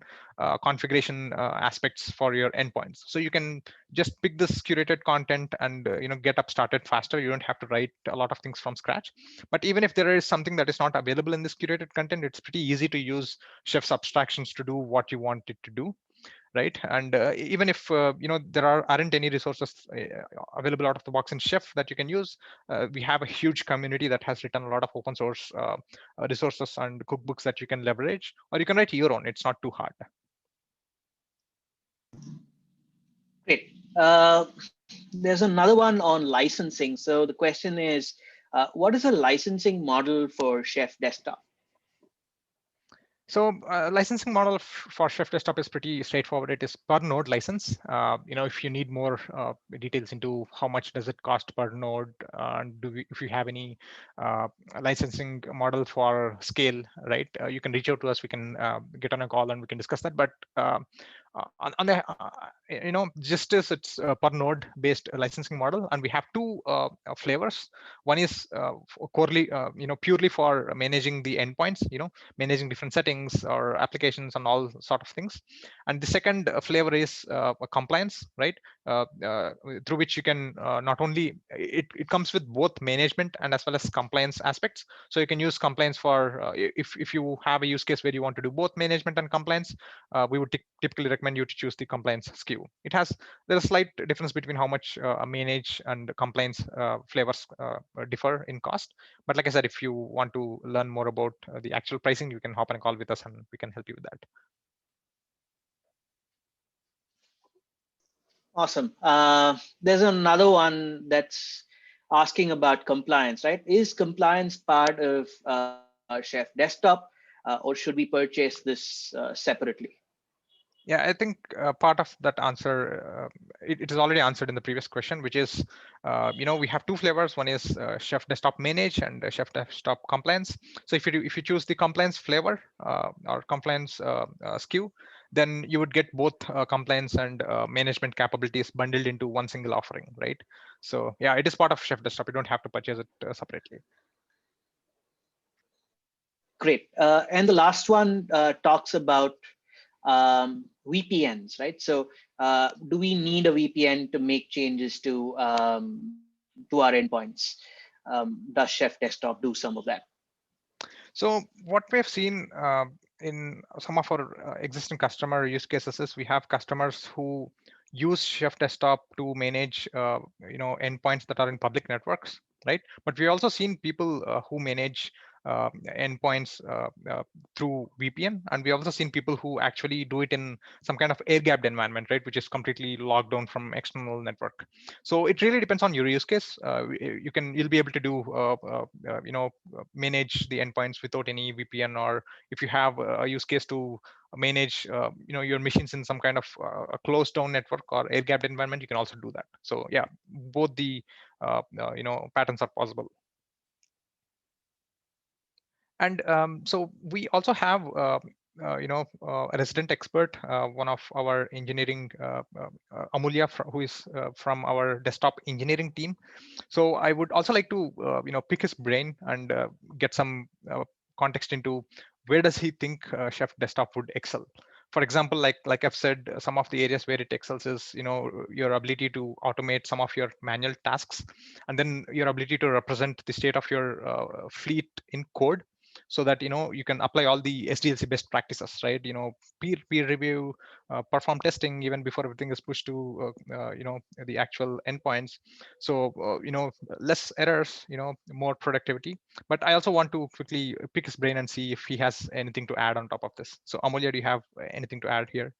configuration aspects for your endpoints. So you can just pick this curated content and get up started faster. You don't have to write a lot of things from scratch. But even if there is something that is not available in this curated content, it's pretty easy to use Chef's abstractions to do what you want it to do, right? And even if there aren't any resources available out of the box in Chef that you can use, we have a huge community that has written a lot of open source resources and cookbooks that you can leverage, or you can write your own. It's not too hard. There's another one on licensing. So the question is, what is a licensing model for Chef Desktop? So licensing model for Chef Desktop is pretty straightforward. It is per node license. If you need more details into how much does it cost per node, if you have any licensing model for scale, right? You can reach out to us. We can get on a call and we can discuss that. But on the just as it's per node based licensing model, and we have two flavors. One is purely for managing the endpoints, managing different settings or applications and all sort of things. And the second flavor is compliance, right? Through which you can not only it comes with both management and as well as compliance aspects. So you can use compliance for if you have a use case where you want to do both management and compliance, we would typically recommend you to choose the compliance SKU. There's a slight difference between how much manage and compliance flavors differ in cost. But like I said, if you want to learn more about the actual pricing, you can hop on a call with us and we can help you with that. Awesome. There's another one that's asking about compliance, right? Is compliance part of Chef Desktop, or should we purchase this separately? Yeah, I think part of that answer, it is already answered in the previous question, which is, we have two flavors. One is Chef Desktop Manage and Chef Desktop Compliance. So if you choose the compliance flavor or compliance SKU, then you would get both compliance and management capabilities bundled into one single offering, right? So yeah, it is part of Chef Desktop. You don't have to purchase it separately. Great. And the last one talks about VPNs, right? So do we need a VPN to make changes to our endpoints? Does Chef Desktop do some of that? So what we have seen in some of our existing customer use cases is we have customers who use Chef Desktop to manage endpoints that are in public networks, right? But we also seen people who manage endpoints through VPN, and we also seen people who actually do it in some kind of air-gapped environment, right, which is completely locked down from external network. So it really depends on your use case. You'll be able to do manage the endpoints without any VPN, or if you have a use case to manage your machines in some kind of a closed down network or air gapped environment, you can also do that. So yeah, both the patterns are possible. And so we also have a resident expert, one of our engineering, Amulya, who is from our desktop engineering team. So I would also like to pick his brain and get some context into where does he think Chef Desktop would excel. For example, like I've said, some of the areas where it excels is your ability to automate some of your manual tasks, and then your ability to represent the state of your fleet in code, so that you can apply all the SDLC best practices, right? Peer review, perform testing even before everything is pushed to the actual endpoints. So less errors, more productivity. But I also want to quickly pick his brain and see if he has anything to add on top of this. So Amulya, do you have anything to add here?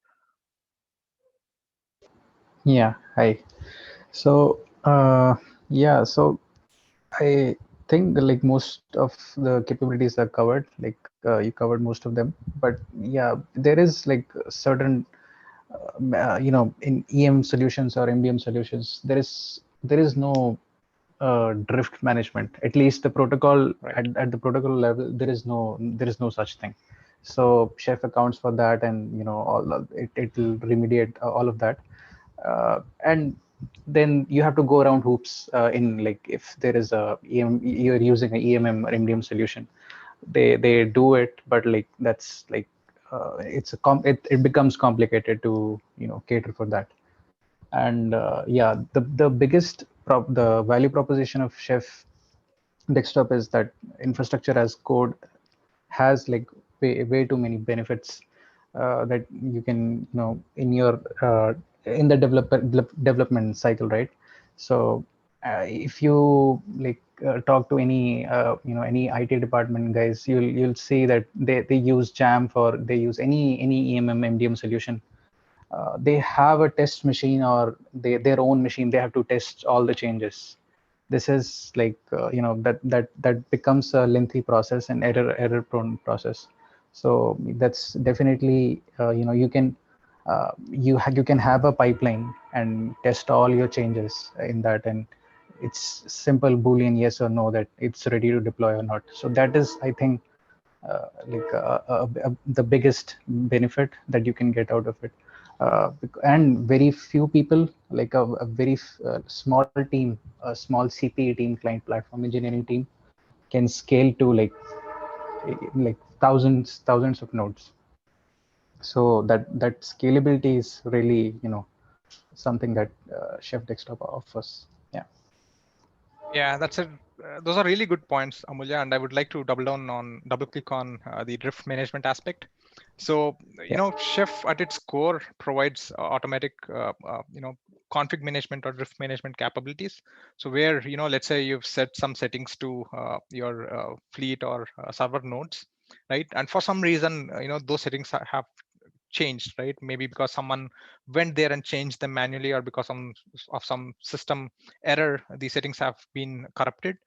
Yeah, hi. So, so I think like most of the capabilities are covered. Like you covered most of them, but yeah, there is like certain, in EM solutions or MDM solutions, there is no drift management. At least the protocol Right. at the protocol level, there is no such thing. So Chef accounts for that, and it will remediate all of that. And then you have to go around hoops in like if there is you're using a EMM or MDM solution, they do it, but like that's like it becomes complicated to cater for that. And the biggest the value proposition of Chef Desktop is that infrastructure as code has like way too many benefits that you can in your in the development cycle, right? So if you like talk to any IT department guys, you'll see that they use Jam, for they use any EMM MDM solution, they have a test machine or their own machine. They have to test all the changes. This is like that becomes a lengthy process and error prone process. So that's definitely you can you can have a pipeline and test all your changes in that, and it's simple boolean yes or no that it's ready to deploy or not. So that is, I think, the biggest benefit that you can get out of it. And very few people, like a very small team, a small CPE team, client platform engineering team, can scale to like thousands of nodes. So that scalability is really something that Chef Desktop offers. Yeah. Yeah, that's it. Those are really good points, Amulya, and I would like to double click on the drift management aspect. So, Yeah. Chef at its core provides automatic, config management or drift management capabilities. So where, let's say you've set some settings to your fleet or server nodes, right? And for some reason, those settings have changed, right? Maybe because someone went there and changed them manually, or because of some system error, the settings have been corrupted.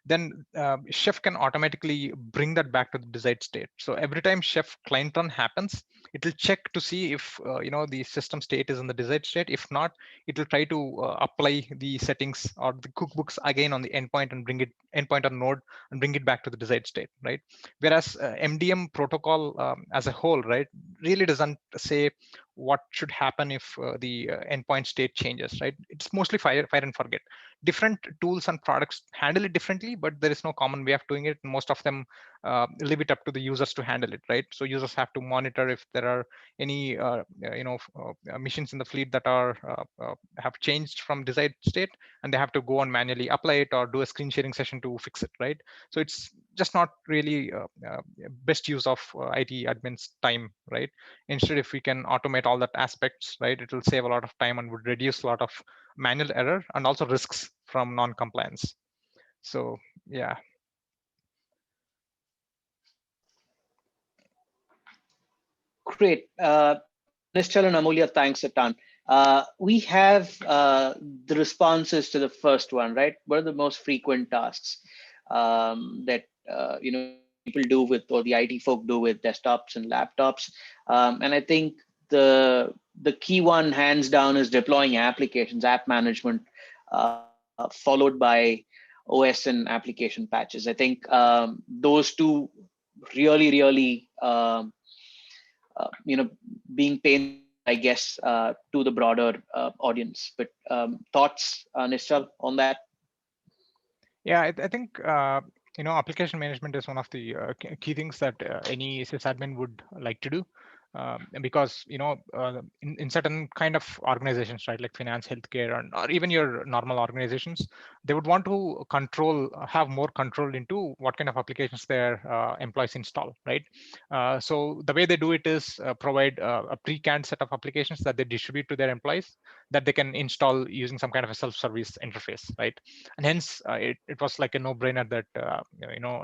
Then Chef can automatically bring that back to the desired state. So every time Chef client run happens, it will check to see if the system state is in the desired state. If not, it will try to apply the settings or the cookbooks again on the endpoint and bring it endpoint or node and bring it back to the desired state, right? Whereas MDM protocol as a whole, right, really doesn't say what should happen if the endpoint state changes, right? It's mostly fire and forget. Different tools and products handle it differently, but there is no common way of doing it. Most of them leave it up to the users to handle it, right? So users have to monitor if there are any machines in the fleet that are have changed from desired state, and they have to go and manually apply it or do a screen sharing session to fix it, right? So it's just not really best use of IT admin's time, right? Instead, if we can automate all that aspects, right, it will save a lot of time and would reduce a lot of manual error and also risks from non-compliance. So yeah. Great. Nishchal and Amulya, thanks a ton. We have the responses to the first one, right? What are the most frequent tasks that people do with, or the IT folk do with desktops and laptops? And I think the key one, hands down, is deploying applications, app management, followed by OS and application patches. I think those two really being painful, I guess, to the broader audience. But thoughts, Nishchal, on that? Yeah, I think application management is one of the key things that any sysadmin would like to do. Because in certain kind of organizations, right, like finance, healthcare, or even your normal organizations, they would want to have more control into what kind of applications their employees install, right? So the way they do it is provide a pre-canned set of applications that they distribute to their employees that they can install using some kind of a self-service interface, right? And hence it was like a no-brainer that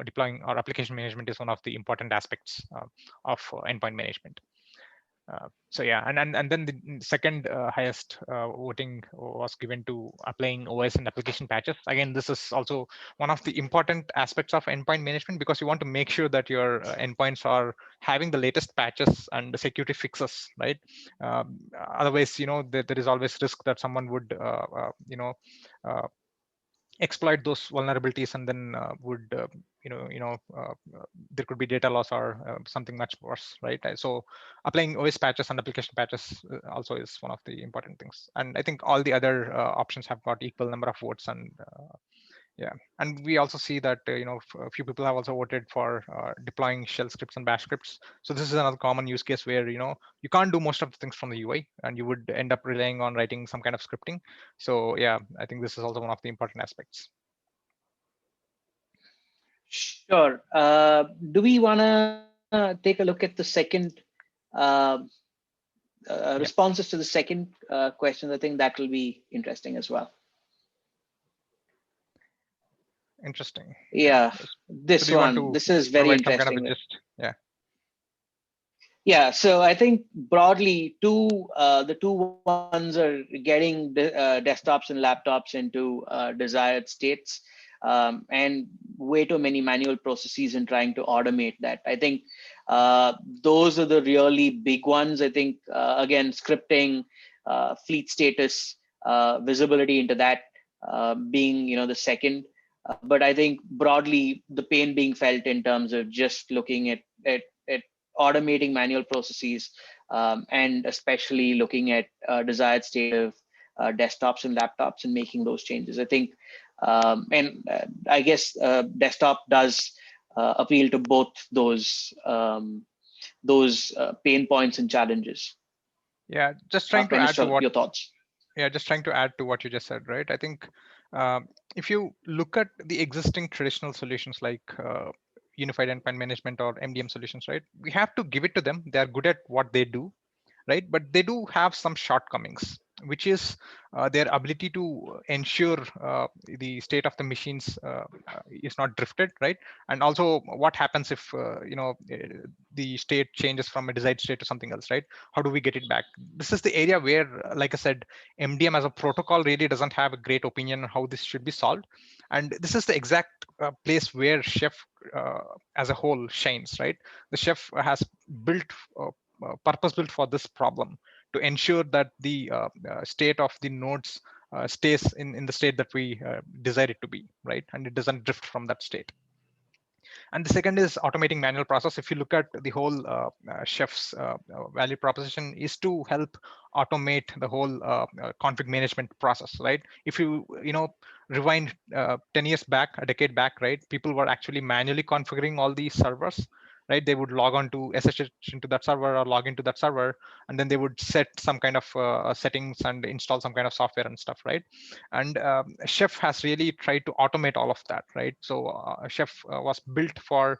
deploying or application management is one of the important aspects of endpoint management. So yeah, and then the second highest voting was given to applying OS and application patches. Again, this is also one of the important aspects of endpoint management, because you want to make sure that your endpoints are having the latest patches and the security fixes, right? Otherwise, there is always risk that someone would exploit those vulnerabilities, and then there could be data loss or something much worse, right? So applying OS patches and application patches also is one of the important things. And I think all the other options have got equal number of votes. And yeah, and we also see that a few people have also voted for deploying shell scripts and bash scripts. So this is another common use case where you can't do most of the things from the UI, and you would end up relying on writing some kind of scripting. So yeah, I think this is also one of the important aspects. Sure. Do we want to take a look at the second responses to the second question? I think that will be interesting as well. Interesting. Yeah, this so one. This is very interesting. Yeah. Yeah, so I think broadly, the two ones are getting desktops and laptops into desired states, and way too many manual processes and trying to automate that. I think those are the really big ones. I think again, scripting, fleet status, visibility into that being the second. But I think broadly, the pain being felt in terms of just looking at automating manual processes, and especially looking at desired state of desktops and laptops and making those changes. I think, and I guess desktop does appeal to both those pain points and challenges. Yeah, just trying to add to Nishal, what your thoughts? yeah, just trying to add to what you just said, right? I think if you look at the existing traditional solutions like unified endpoint management or MDM solutions, right? We have to give it to them. They are good at what they do, right? But they do have some shortcomings, which is their ability to ensure the state of the machines is not drifted, right? And also, what happens if the state changes from a desired state to something else, right? How do we get it back? This is the area where, like I said, MDM as a protocol really doesn't have a great opinion on how this should be solved, and this is the exact place where Chef as a whole shines, right? The Chef has built purpose built for this problem to ensure that the state of the nodes stays in the state that we desire it to be, right? And it doesn't drift from that state. And the second is automating manual process. If you look at the whole Chef's value proposition is to help automate the whole config management process, right? If you rewind 10 years back, a decade back, right? People were actually manually configuring all these servers, right? They would log on to SSH into that server or log into that server, and then they would set some kind of settings and install some kind of software and stuff, right? And Chef has really tried to automate all of that, right? So Chef was built for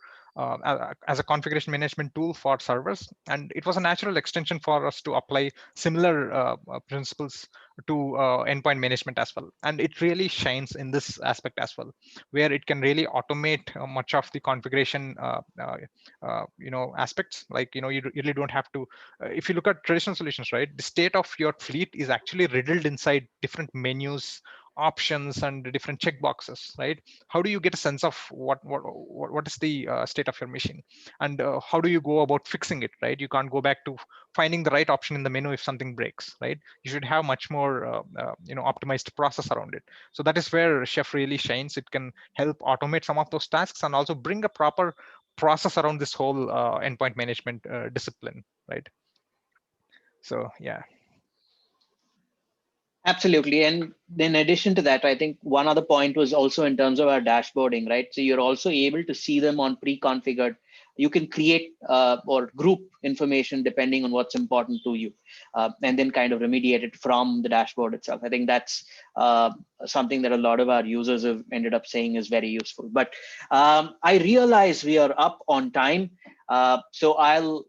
as a configuration management tool for servers, and it was a natural extension for us to apply similar principles to endpoint management as well. And it really shines in this aspect as well, where it can really automate much of the configuration aspects. Like you really don't have to if you look at traditional solutions, right? The state of your fleet is actually riddled inside different menus, options, and different checkboxes, right? How do you get a sense of what is the state of your machine, and how do you go about fixing it, right? You can't go back to finding the right option in the menu if something breaks, right? You should have much more optimized process around it. So that is where Chef really shines. It can help automate some of those tasks and also bring a proper process around this whole endpoint management discipline, right? So yeah. Absolutely. And in addition to that, I think one other point was also in terms of our dashboarding, right? So you're also able to see them on pre-configured. You can create or group information depending on what's important to you, and then kind of remediate it from the dashboard itself. I think that's something that a lot of our users have ended up saying is very useful. But I realize we are up on time. So I'll,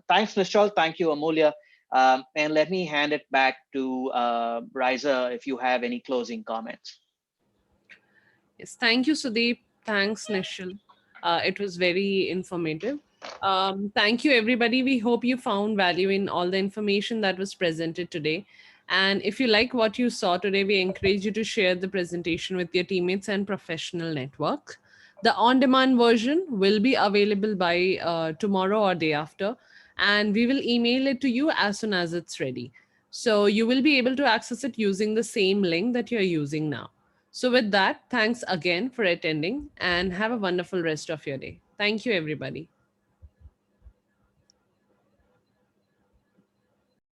thanks, Nishal. Thank you, Amulya. And let me hand it back to Riza if you have any closing comments. Yes, thank you, Sudeep. Thanks, Nishal. It was very informative. Thank you, everybody. We hope you found value in all the information that was presented today. And if you like what you saw today, we encourage you to share the presentation with your teammates and professional network. The on demand version will be available by tomorrow or day after, and we will email it to you as soon as it's ready. So you will be able to access it using the same link that you're using now. So, with that, thanks again for attending and have a wonderful rest of your day. Thank you, everybody.